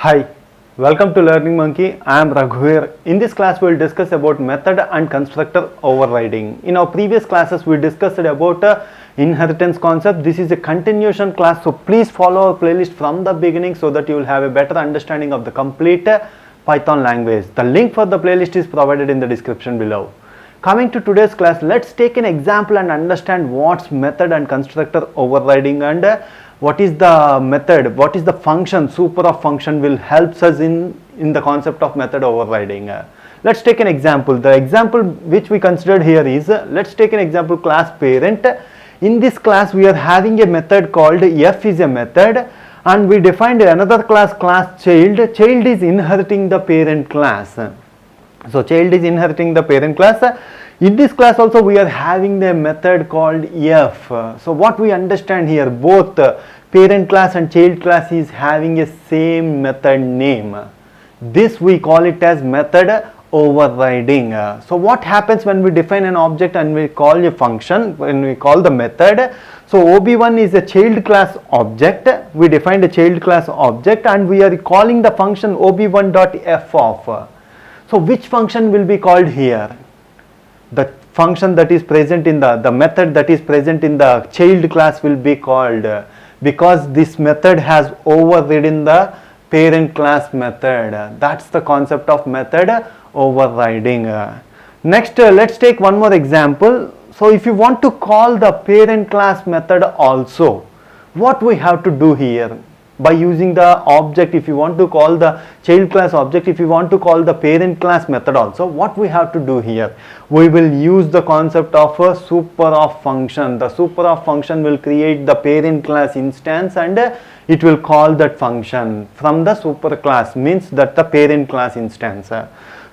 Hi, welcome to Learning Monkey. I am Raghuveer. In this class, we will discuss about method and constructor overriding. In our previous classes, we discussed about inheritance concept. This is a continuation class, so please follow our playlist from the beginning so that you will have a better understanding of the complete Python language. The link for the playlist is provided in the description below. Coming to today's class, let's take an example and understand what's method and constructor overriding and what is the method, what is the function, super of function will helps us in the concept of method overriding. Let's take an example. The example which we considered here is, let's take an example class parent. In this class we are having a method called f is a method, and we defined another class child. Child is inheriting the parent class. So child is inheriting the parent class. In this class also we are having the method called f. So what we understand here, both parent class and child class is having a same method name. This we call it as method overriding. So what happens when we define an object and we call a function, when we call the method? So OB1 is a child class object. We defined a child class object and we are calling the function OB1.f of. So which function will be called here? The function that is present in the method that is present in the child class will be called, because this method has overridden the parent class method. That's the concept of method overriding. Next, let's take one more example. So if you want to call the parent class method also, what we have to do here? By using the object, if you want to call the child class object, if you want to call the parent class method also, what we have to do here? We will use the concept of a super of function. The super of function will create the parent class instance and it will call that function from the super class, means that the parent class instance.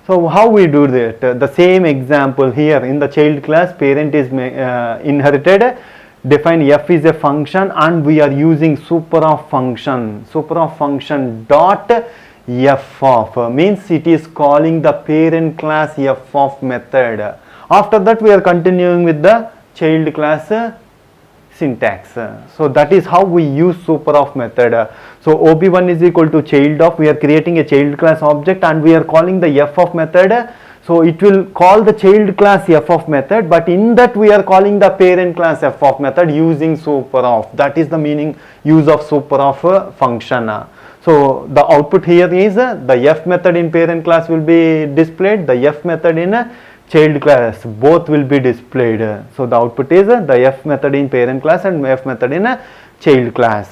So how we do that? The same example here in the child class, parent is inherited. Define f is a function and we are using super of function dot f of, means it is calling the parent class f of method. After that we are continuing with the child class syntax. So that is how we use super of method. So OB1 is equal to child of, we are creating a child class object and we are calling the f of method. So it will call the child class f of method, but in that we are calling the parent class f of method using super of. That is the meaning, use of super of function. So the output here is the f method in parent class will be displayed, the f method in child class, both will be displayed. So the output is the f method in parent class and f method in child class.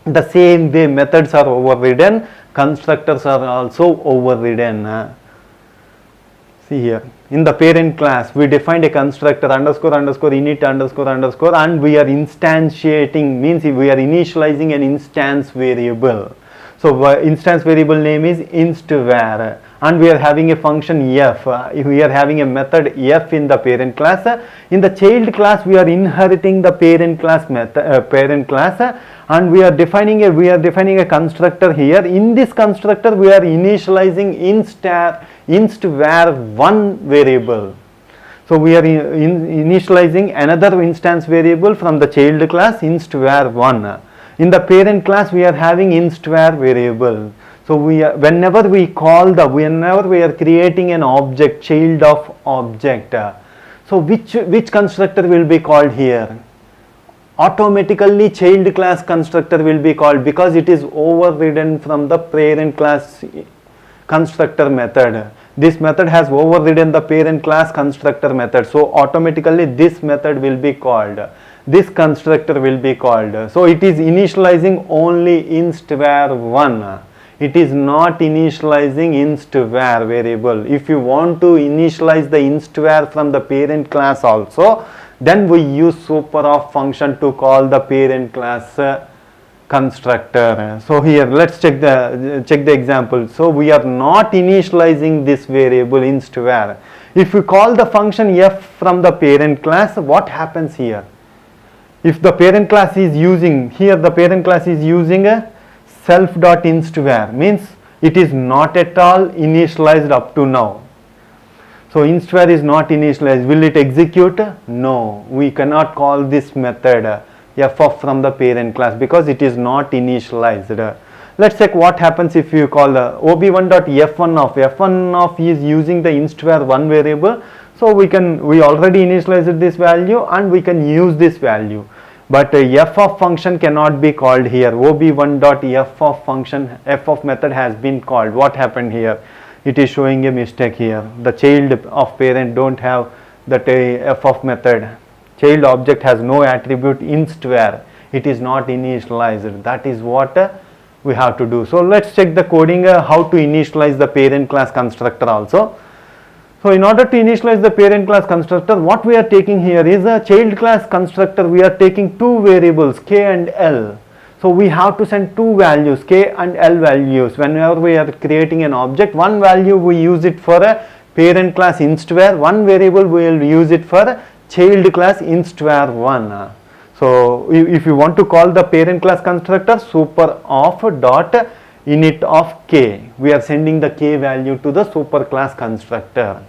The same way methods are overridden, constructors are also overridden. See here, in the parent class we defined a constructor underscore init underscore and we are instantiating, means we are initializing an instance variable. So instance variable name is instvar and we are having a function f. We are having a method f in the parent class. In the child class we are inheriting the parent class method, and we are defining a constructor here. In this constructor we are initializing instvar1 variable. So we are initializing another instance variable from the child class, instvar1. In the parent class we are having instvar variable. So whenever we are creating an object, child of object, so which constructor will be called here? Automatically child class constructor will be called, because it is overridden from the parent class constructor method. This method has overridden the parent class constructor method, so automatically this method will be called, this constructor will be called. So it is initializing only instvar1. It is not initializing instvar variable. If you want to initialize the instvar from the parent class also, then we use super of function to call the parent class constructor. So here let's check the example. So we are not initializing this variable instvar. If we call the function f from the parent class, what happens here? If the parent class is using, here the parent class is using a self.instvar, means it is not at all initialized up to now. So instvar is not initialized. Will it execute? No, we cannot call this method f of from the parent class because it is not initialized. Let's check what happens if you call the ob1.f1 of. F1 of is using the inst_var1 variable. So we already initialized this value and we can use this value. But f of function cannot be called here. ob1.f of function, f of method has been called. What happened here? It is showing a mistake here. The child of parent don't have that f of method. Child object has no attribute inst_var. It is not initialized. That is what we have to do. So let's check the coding how to initialize the parent class constructor also. So in order to initialize the parent class constructor, what we are taking here is a child class constructor. We are taking two variables k and l. So we have to send two values, k and l values. Whenever we are creating an object, one value we use it for a parent class inst_var, one variable we will use it for child class inst_var1. So if you want to call the parent class constructor, super of dot init of k, we are sending the k value to the super class constructor.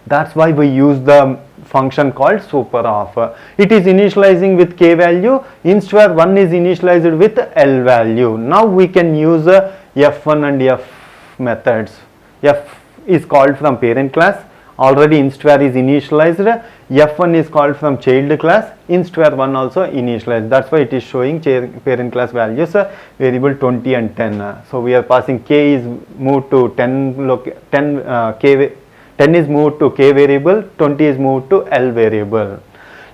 That's why we use the function called super of. It is initializing with k value, inst_var1 is initialized with l value. Now we can use f1 and f methods. F is called from parent class, already inst_var is initialized, f1 is called from child class, inst_var1 also initialized. That's why it is showing parent class values variable 20 and 10. So we are passing k is moved to 10 is moved to k variable, 20 is moved to l variable.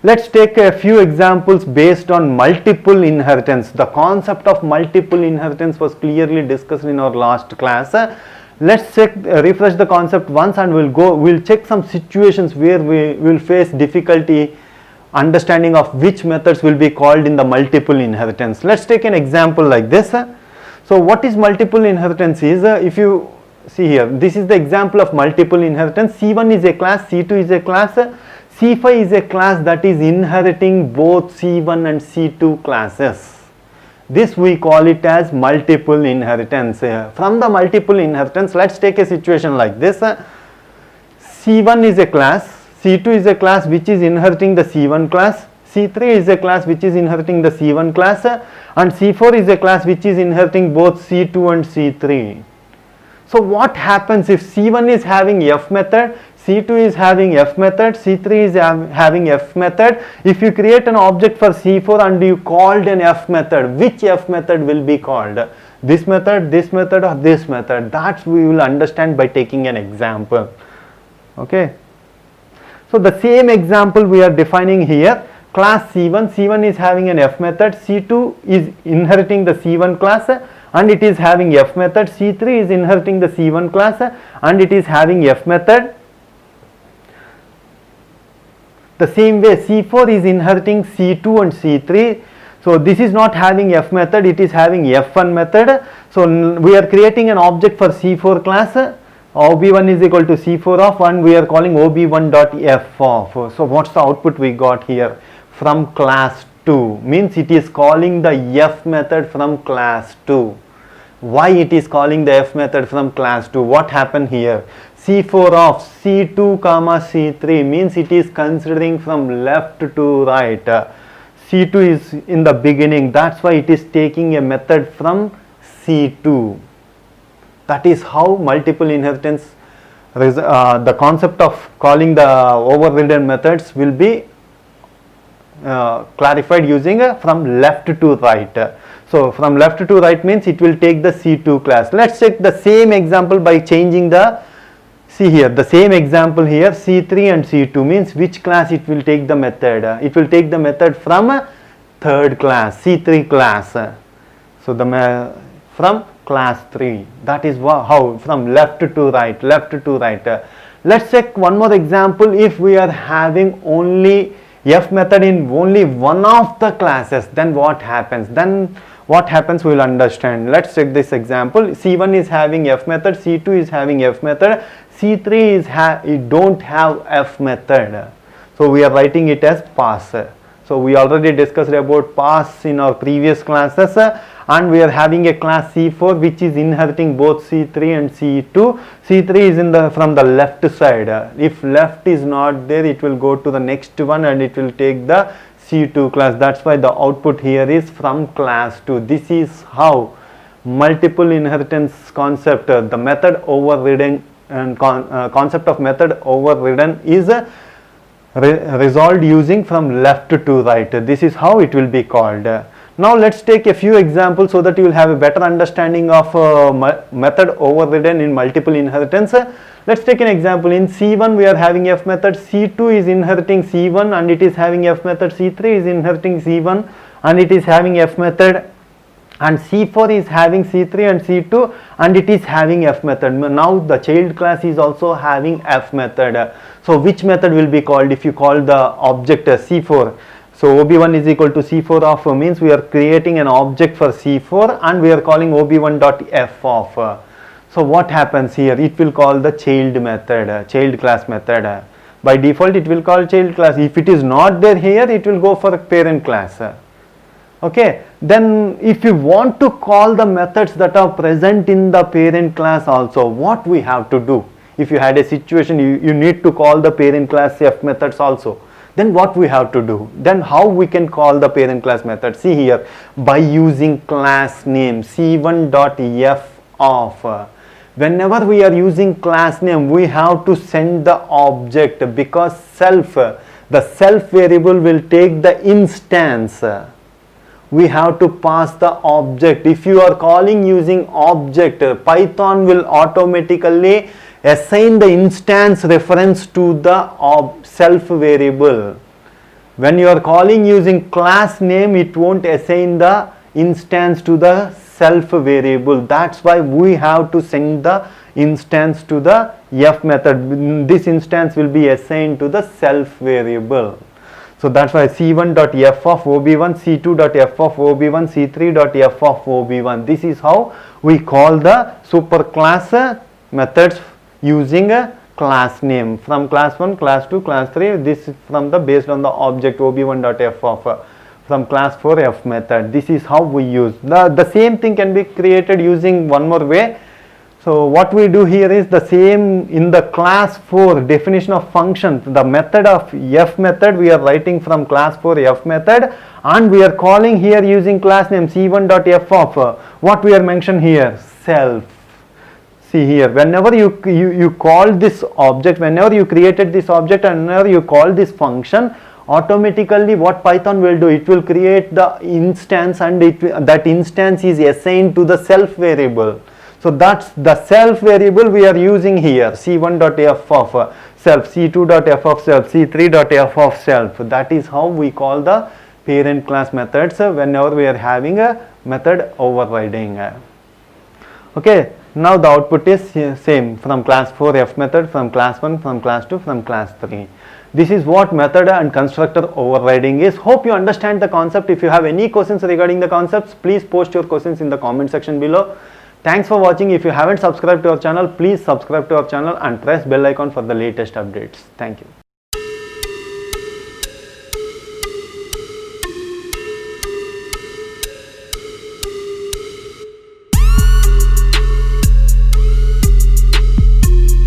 Let's take a few examples based on multiple inheritance. The concept of multiple inheritance was clearly discussed in our last class. Let's check, refresh the concept once, and we'll check some situations where we will face difficulty understanding of which methods will be called in the multiple inheritance. Let's take an example like this. So what is multiple inheritance is, if you see here, this is the example of multiple inheritance. C1 is a class, C2 is a class, C5 is a class that is inheriting both C1 and C2 classes. This we call it as multiple inheritance. From the multiple inheritance, let's take a situation like this. C1 is a class, C2 is a class which is inheriting the C1 class, C3 is a class which is inheriting the C1 class, and C4 is a class which is inheriting both C2 and C3. So what happens if C1 is having f method, C2 is having f method, C3 is having f method? If you create an object for C4 and you called an f method, which f method will be called? This method, or this method? That we will understand by taking an example. Okay. So the same example we are defining here. Class C1, C1 is having an f method, C2 is inheriting the C1 class and it is having f method, C3 is inheriting the C1 class and it is having f method. The same way C4 is inheriting C2 and C3. So this is not having f method, it is having f1 method. So we are creating an object for C4 class. ob1 is equal to C4 of, and we are calling ob1.f of. So what's the output we got here? From class 2, means it is calling the f method from class 2. Why it is calling the f method from class 2? What happened here? C4 of C2 comma C3 means it is considering from left to right. C2 is in the beginning, that's why it is taking a method from C2. That is how multiple inheritance, the concept of calling the overridden methods will be clarified using from left to right. So from left to right means it will take the C2 class. Let's check the same example by changing the, see here, the same example here, C3 and C2 means which class it will take the method. It will take the method from third class, C3 class. So the from class 3, that is how, from left to right, Let's check one more example. If we are having only f method in only one of the classes, then what happens? We will understand. Let's check this example. C1 is having f method, C2 is having f method, C3 is it don't have f method. So we are writing it as pass. So we already discussed about pass in our previous classes, and we are having a class C4 which is inheriting both C3 and C2. C3 is from the left side. If left is not there, it will go to the next one and it will take the C2 class. That's why the output here is from class 2. This is how multiple inheritance concept, the method overridden and concept of method overridden is resolved using from left to right. This is how it will be called. Now let's take a few examples so that you will have a better understanding of method overridden in multiple inheritance. Let's take an example. In C1 we are having F method, C2 is inheriting C1 and it is having F method, C3 is inheriting C1 and it is having F method, and C4 is having C3 and C2 and it is having F method. Now the child class is also having F method. So which method will be called if you call the object C4? So OB1 is equal to C4 of means we are creating an object for C4 and we are calling OB1.F of. So what happens here? It will call the child method, child class method. By default it will call child class. If it is not there here, it will go for parent class. Okay, then if you want to call the methods that are present in the parent class also, what we have to do? If you had a situation you need to call the parent class F methods also, then what we have to do? Then how we can call the parent class method? See here, by using class name C1.F of. Whenever we are using class name, we have to send the object, because the self variable will take the instance. We have to pass the object. If you are calling using object, Python will automatically assign the instance reference to the self variable. When you are calling using class name, it won't assign the instance to the self variable. That's why we have to send the instance to the F method. This instance will be assigned to the self variable. So that's why C1.F of OB1, C2.F of OB1, C3.F of OB1. This is how we call the superclass methods using a class name. From class 1, class 2, class 3, this is from the based on the object OB1.F of. From class 4 F method. This is how we use. The same thing can be created using one more way. So what we do here is the same in the class 4 definition of function. The method of F method we are writing from class 4 F method, and we are calling here using class name C1.F of what we are mentioned here, self. See here, whenever you call this object, whenever you created this object and whenever you call this function, automatically what Python will do, it will create the instance and that instance is assigned to the self variable. So that's the self variable we are using here, C1.F of self, C2.F of self, C3.F of self. That is how we call the parent class methods whenever we are having a method overriding. Okay, now the output is same from class 4 F method, from class 1, from class 2, from class 3. This is what method and constructor overriding is. Hope you understand the concept. If you have any questions regarding the concepts, please post your questions in the comment section below. Thanks for watching. If you haven't subscribed to our channel, please subscribe to our channel and press bell icon for the latest updates. Thank you.